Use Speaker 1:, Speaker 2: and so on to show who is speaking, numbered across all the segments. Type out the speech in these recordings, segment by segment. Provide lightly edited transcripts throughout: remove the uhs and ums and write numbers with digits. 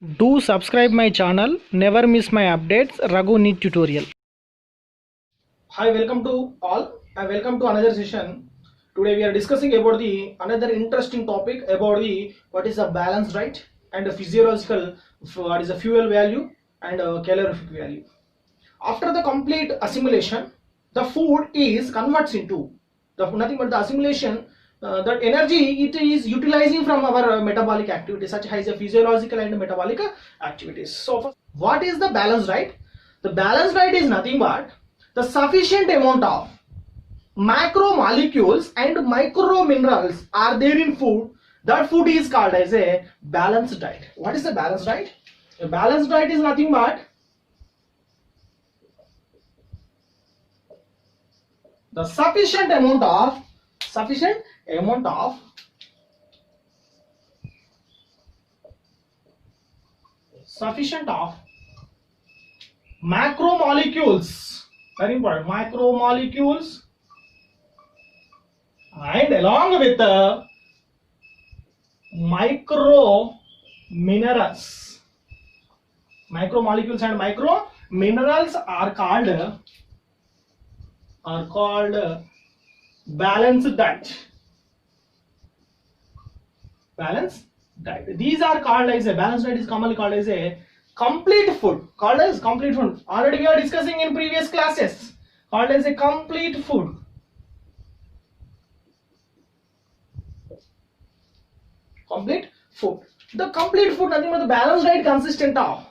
Speaker 1: Do subscribe my channel, never miss my updates. Raghu Need Tutorial.
Speaker 2: Hi, welcome to all. Welcome to another session. Today we are discussing about the another interesting topic about the what is a balanced diet and a physiological, what is a fuel value and a calorific value. After the complete assimilation, the food is converts into nothing but the assimilation. That energy it is utilizing from our metabolic activities such as the physiological and metabolic activities. So, what is the balanced diet? The balanced diet is nothing but the sufficient amount of macromolecules and micro minerals are there in food. That food is called as a balanced diet. What is the balanced diet? A balanced diet is nothing but the sufficient amount of macromolecules, very important, macromolecules, and along with the micro minerals. Macromolecules and micro minerals are called balanced diet. Balanced diet. These are called as a balanced diet is commonly called as a complete food. Called as complete food. Already we are discussing in previous classes. Called as a complete food. Complete food. The complete food, nothing but the balanced diet consistent of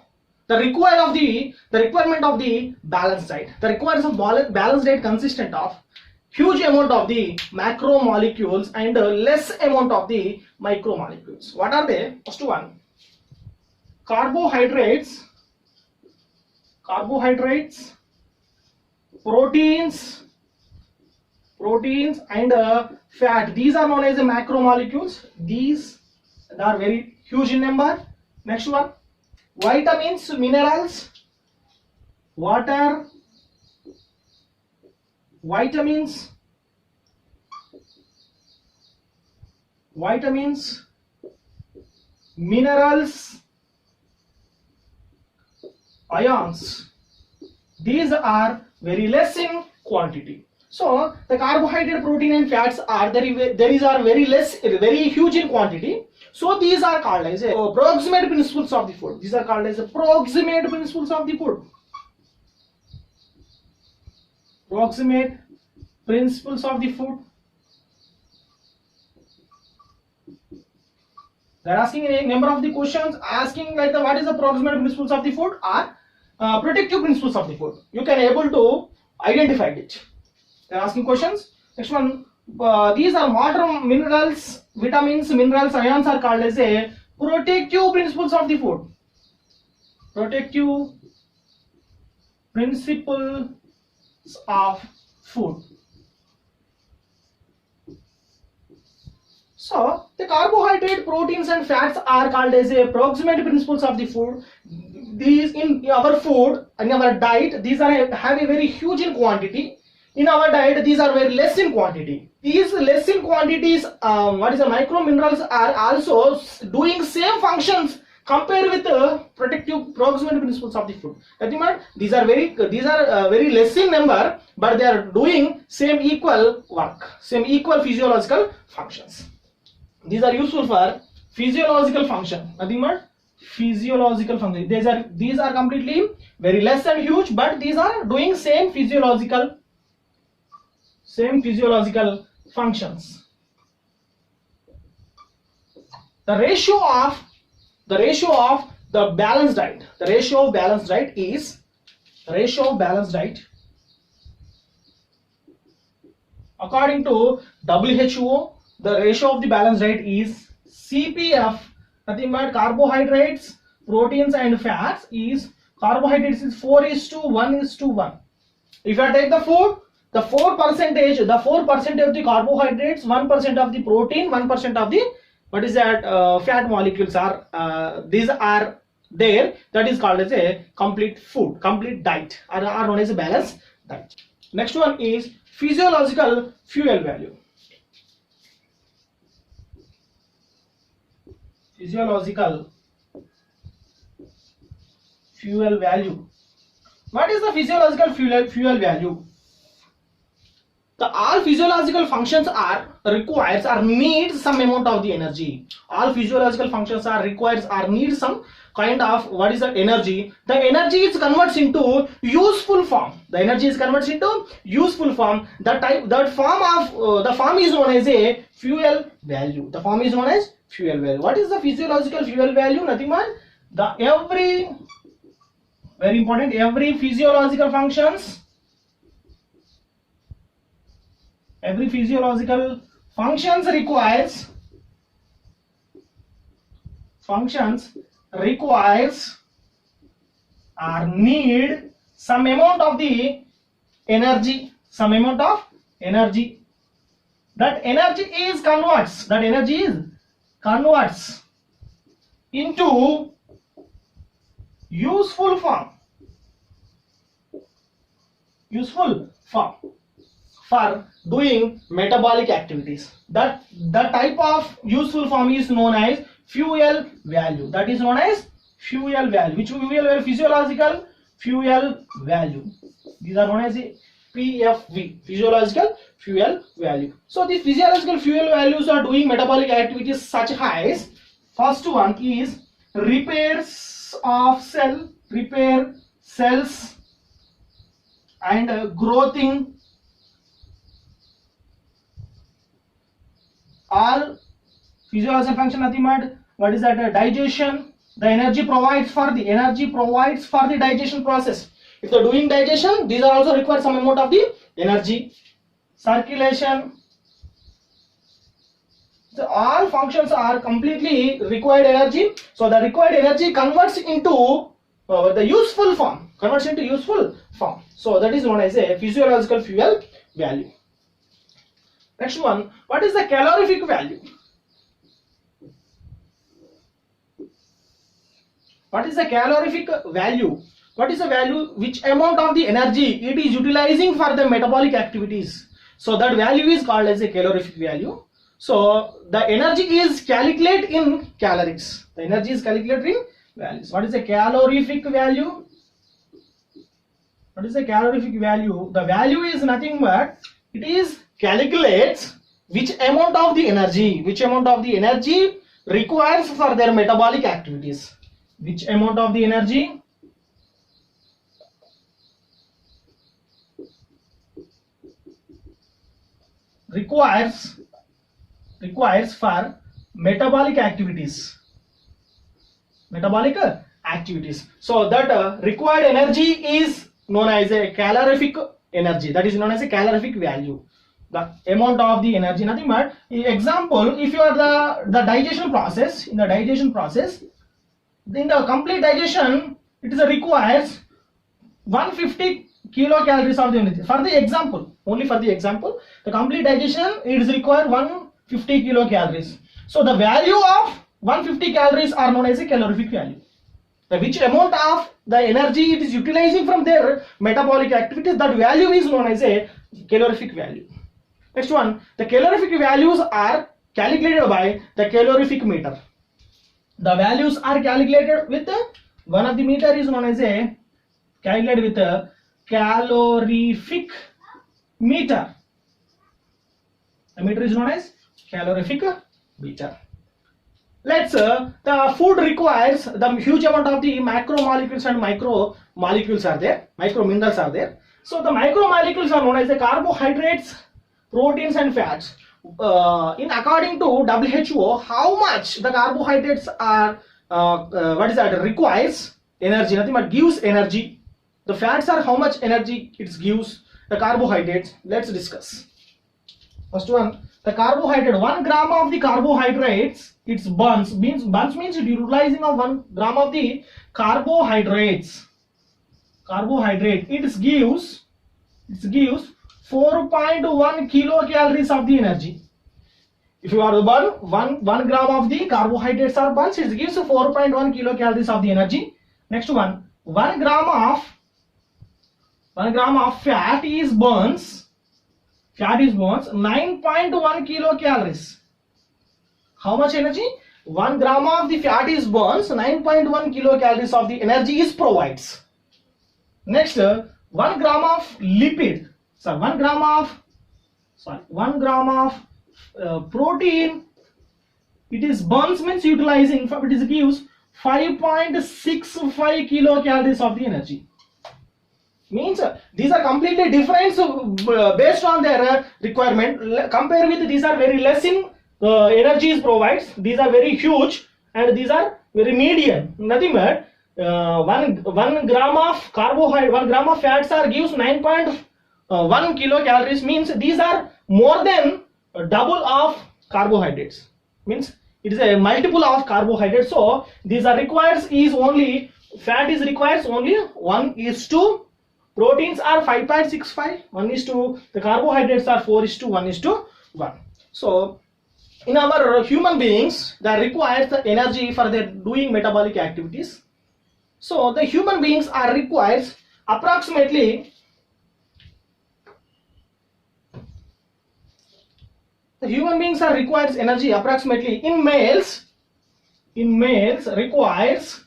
Speaker 2: the requirement of the balanced diet. The requirements of balanced diet consistent of huge amount of the macromolecules and less amount of the micromolecules. What are they? First one, carbohydrates, proteins and fat. These are known as the macromolecules. These are very huge in number. Next one, vitamins, minerals, water, vitamins, minerals, ions. These are very less in quantity. So the carbohydrate, protein and fats are very less, very huge in quantity. So these are called as proximate principles of the food. These are called as proximate principles of the food. Proximate principles of the food. They are asking a number of the questions, asking like what is the proximate principles of the food or protective principles of the food. You can able to identify it. They are asking questions. Next one, these are water, minerals, vitamins, minerals, ions are called as a protective principles of the food. Protective principles of food. So the carbohydrate, proteins and fats are called as a proximate principles of the food. These in our food, in our diet, these are have a very huge in quantity. In our diet, these are very less in quantity. These less in quantities, what is the micro minerals are also doing same functions compared with the protective proximate principles of the food. These are very less in number, but they are doing same equal work, same equal physiological functions. These are useful for physiological function. Nothing but physiological function. These are completely very less and huge, but these are doing same physiological functions. The ratio of the balanced diet. The ratio of balanced diet is according to WHO. The ratio of the balanced diet is CPF. Nothing but carbohydrates, proteins and fats is carbohydrates is 4:1:1. If I take the food, the 4% of the carbohydrates, 1% of the protein, 1% of the fat molecules are these are there. That is called as a complete food, complete diet, are known as a balanced diet. Next one is physiological fuel value. physiological fuel value. What is the physiological fuel value? The all physiological functions are requires or needs some amount of the energy. All physiological functions are requires or need some kind of what is the energy. The energy is converts into useful form. The energy is converts into useful form. That form is known as a fuel value. The form is known as fuel value. What is the physiological fuel value? Nothing but every very important, every physiological functions requires or need some amount of the energy, that energy is converts into useful form for doing metabolic activities. That type of useful form is known as fuel value. That is known as fuel value. Which fuel value? Physiological fuel value. These are known as PFV, physiological fuel value. So the physiological fuel values are doing metabolic activities such as, first one is repair cells and growthing. All physiological function nothing but what is that? Digestion. The energy provides for the digestion process. If they are doing digestion, these are also require some amount of the energy. Circulation. So all functions are completely required energy. So the required energy converts into the useful form. So that is known as a physiological fuel value. Next one, what is the calorific value? What is the calorific value? What is the value? Which amount of the energy it is utilizing for the metabolic activities? So that value is called as a calorific value. So the energy is calculated in calories. The energy is calculated in values. What is the calorific value? What is the calorific value? The value is nothing but it is calculates which amount of the energy requires for their metabolic activities. Which amount of the energy requires for metabolic activities. So that required energy is known as a calorific energy. That is known as a calorific value. The amount of the energy, nothing but example, if you are the digestion process, in the complete digestion, it is requires 150 kilocalories of the energy. For the example, only for the example, the complete digestion it is required 150 kilocalories. So the value of 150 calories are known as a calorific value. Which amount of the energy it is utilizing from their metabolic activities, that value is known as a calorific value. Next one, the calorific values are calculated by the calorific meter. The values are calculated with one of the meter is known as a calculated with a calorific meter. The meter is known as calorific meter. Let's the food requires the huge amount of the macromolecules and micromolecules are there, microminerals are there. So the micromolecules are known as the carbohydrates, proteins and fats. In according to WHO, how much the carbohydrates are requires energy, nothing but gives energy. The fats are how much energy it gives. The carbohydrates, let's discuss. First one, the carbohydrate, 1 gram of the carbohydrates, its burns means utilizing of 1 gram of the carbohydrates. It gives 4.1 kilocalories of the energy. If you are to burn 1 gram of the carbohydrates are burns, it gives 4.1 kilocalories of the energy. Next one, 1 gram of fat is burns 9.1 kilocalories. How much energy? 1 gram of the fat is burns, 9.1 kilocalories of the energy is provides. Next, 1 gram of lipid, so 1 gram of protein, it is burns means utilizing, it is gives 5.65 kilocalories of the energy. Means these are completely different, so based on their requirement. Compare with these are very less in energies provides. These are very huge, and these are very medium. Nothing but 1 gram of carbohydrate, 1 gram of fats are gives 9.1 kilocalories. Means these are more than double of carbohydrates. Means it is a multiple of carbohydrates. So these are requires is only fat is requires only 1:2. Proteins are 5.65, 1:, the carbohydrates are 4:1:1. So in our human beings, that requires the energy for their doing metabolic activities. So the human beings are requires approximately, the human beings are requires energy approximately in males requires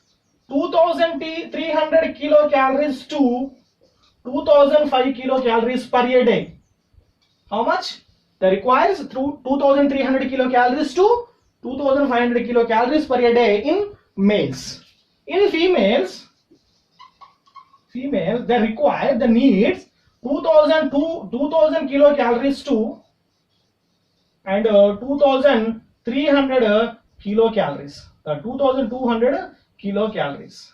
Speaker 2: 2300 kilocalories to 2005 kilocalories per day. How much? That requires through 2300 kilocalories to 2500 kilocalories per day in males. In females they require the needs 2000 kilocalories to and 2300 kilocalories, 2200 kilocalories.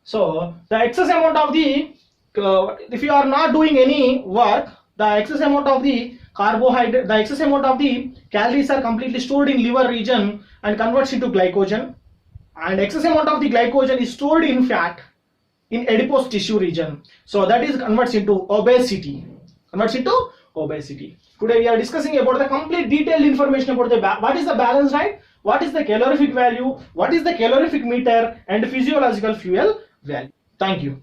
Speaker 2: So the excess amount of the if you are not doing any work, the excess amount of the carbohydrate, the excess amount of the calories are completely stored in liver region and converts into glycogen, and excess amount of the glycogen is stored in fat in adipose tissue region. So that is converts into obesity. Today we are discussing about the complete detailed information about the what is the balanced diet, what is the calorific value, what is the calorific meter, and physiological fuel value. Thank you.